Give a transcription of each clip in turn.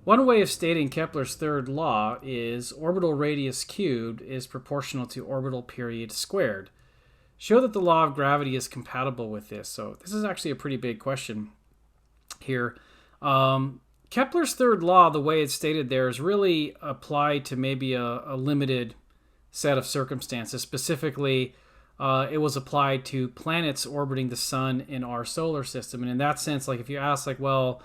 One way of stating Kepler's third law is orbital radius cubed is proportional to orbital period squared. Show that the law of gravity is compatible with this. So this is actually a pretty big question here. Kepler's third law, the way it's stated there, is really applied to maybe a limited set of circumstances. Specifically, it was applied to planets orbiting the sun in our solar system. And in that sense, like if you ask, like, well,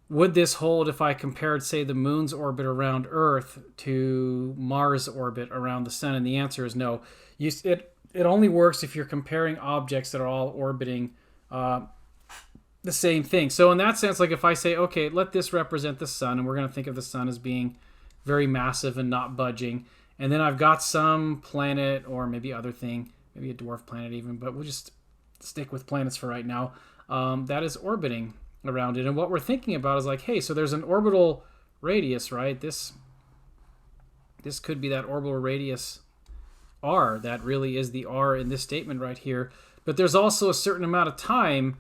would this hold if I compared, say, the moon's orbit around Earth to Mars' orbit around the sun? And the answer is no. It only works if you're comparing objects that are all orbiting the same thing. So in that sense, like if I say, okay, let this represent the sun, and we're going to think of the sun as being very massive and not budging, and then I've got some planet or maybe other thing, maybe a dwarf planet even, but we'll just stick with planets for right now, that is orbiting around it. And what we're thinking about is like, hey, so there's an orbital radius, right? This could be that orbital radius r. That really is the r in this statement right here. But there's also a certain amount of time,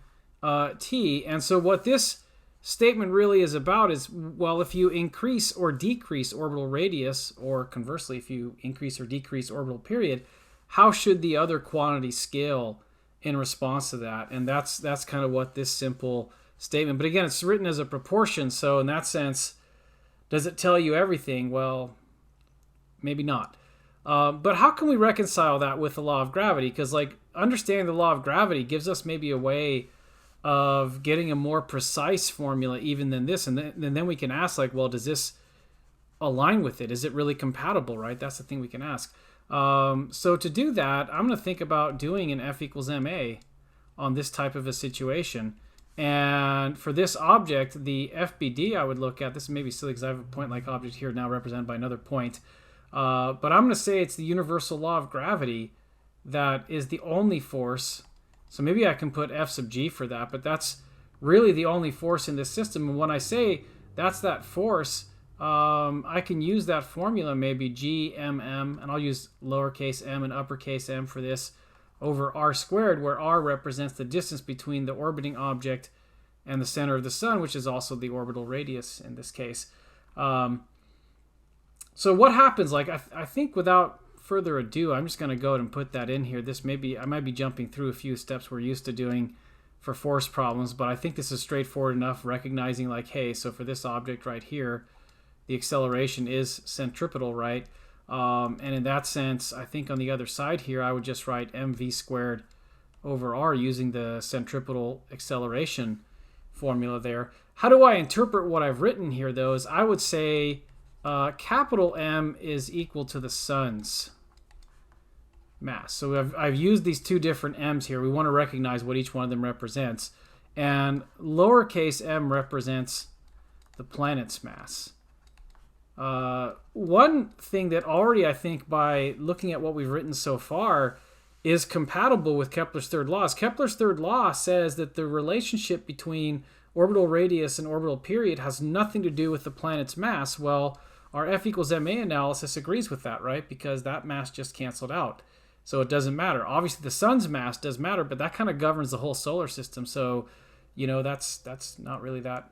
t. And so what this statement really is about is, well, if you increase or decrease orbital radius, or conversely, if you increase or decrease orbital period, how should the other quantity scale in response to that? And that's kind of what this simple statement, but again, it's written as a proportion, so in that sense, does it tell you everything? Well, maybe not. But how can we reconcile that with the law of gravity? Because like understanding the law of gravity gives us maybe a way of getting a more precise formula even than this, and then we can ask, like, well, does this align with it? Is it really compatible, right? That's the thing we can ask. So to do that, I'm going to think about doing an F equals ma on this type of a situation. And for this object, the FBD I would look at, this may be silly because I have a point-like object here now represented by another point, but I'm going to say it's the universal law of gravity that is the only force. So maybe I can put F sub g for that, but that's really the only force in this system. And when I say that's that force, I can use that formula, maybe GMM, and I'll use lowercase m and uppercase m for this, over r squared, where r represents the distance between the orbiting object and the center of the sun, which is also the orbital radius in this case. So what happens, like I think without further ado, I'm just going to go ahead and put that in here. I might be jumping through a few steps we're used to doing for force problems, but I think this is straightforward enough, recognizing like, hey, so for this object right here, the acceleration is centripetal, right? And in that sense, I think on the other side here, I would just write mv squared over r using the centripetal acceleration formula there. How do I interpret what I've written here, though, is I would say capital M is equal to the sun's mass. So I've used these two different m's here. We want to recognize what each one of them represents. And lowercase m represents the planet's mass. One thing that already, I think, by looking at what we've written so far, is compatible with Kepler's third law. Kepler's third law says that the relationship between orbital radius and orbital period has nothing to do with the planet's mass. Well, our F equals ma analysis agrees with that, right? Because that mass just canceled out. So it doesn't matter. Obviously, the sun's mass does matter, but that kind of governs the whole solar system. So, you know, that's not really that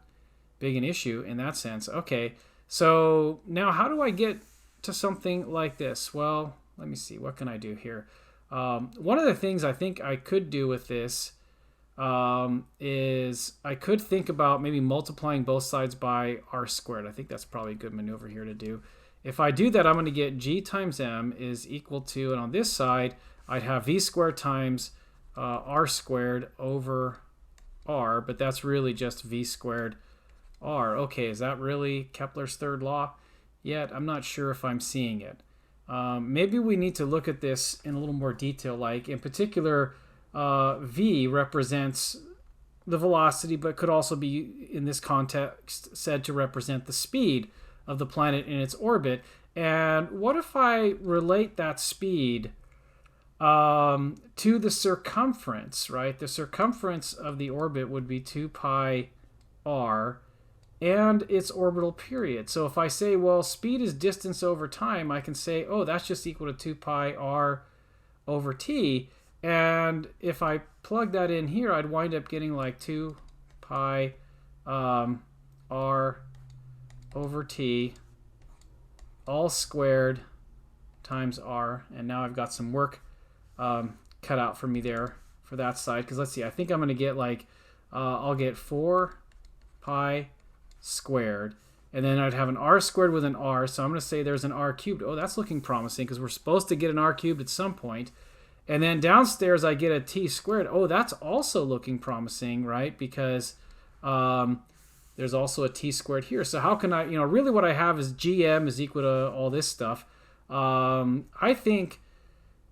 big an issue in that sense. Okay. So now how do I get to something like this? Well, let me see. What can I do here? One of the things I think I could do with this is I could think about maybe multiplying both sides by r squared. I think that's probably a good maneuver here to do. If I do that, I'm going to get g times m is equal to, and on this side, I'd have v squared times r squared over r, but that's really just v squared r. Okay, is that really Kepler's third law? Yet I'm not sure if I'm seeing it. Maybe we need to look at this in a little more detail. Like in particular, v represents the velocity, but could also be in this context said to represent the speed of the planet in its orbit. And what if I relate that speed to the circumference, right? The circumference of the orbit would be 2 pi r and its orbital period. So if I say, well, speed is distance over time, I can say, oh, that's just equal to 2 pi r over t. And if I plug that in here, I'd wind up getting like 2 pi r over t all squared times r. And now I've got some work cut out for me there for that side, because let's see, I think I'm going to get like I'll get 4 pi squared, and then I'd have an r squared with an r, so I'm going to say there's an r cubed. Oh, that's looking promising, because we're supposed to get an r cubed at some point. And then downstairs I get a t squared. Oh, that's also looking promising, right? Because there's also a t squared here. So how can I, really what I have is gm is equal to all this stuff. I think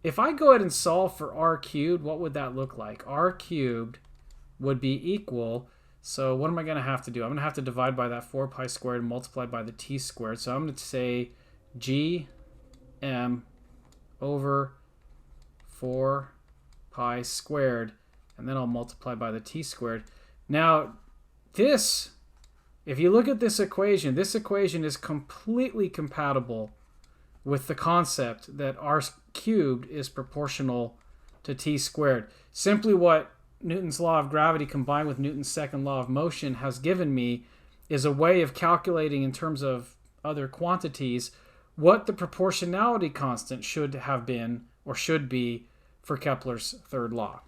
if I go ahead and solve for r cubed, what would that look like? R cubed would be equal, so what am I going to have to do? I'm going to have to divide by that 4 pi squared and multiply by the t squared. So I'm going to say gm over 4 pi squared, and then I'll multiply by the t squared. Now, this, if you look at this equation is completely compatible with the concept that r cubed is proportional to t squared. Simply what Newton's law of gravity combined with Newton's second law of motion has given me is a way of calculating in terms of other quantities what the proportionality constant should have been or should be for Kepler's third law.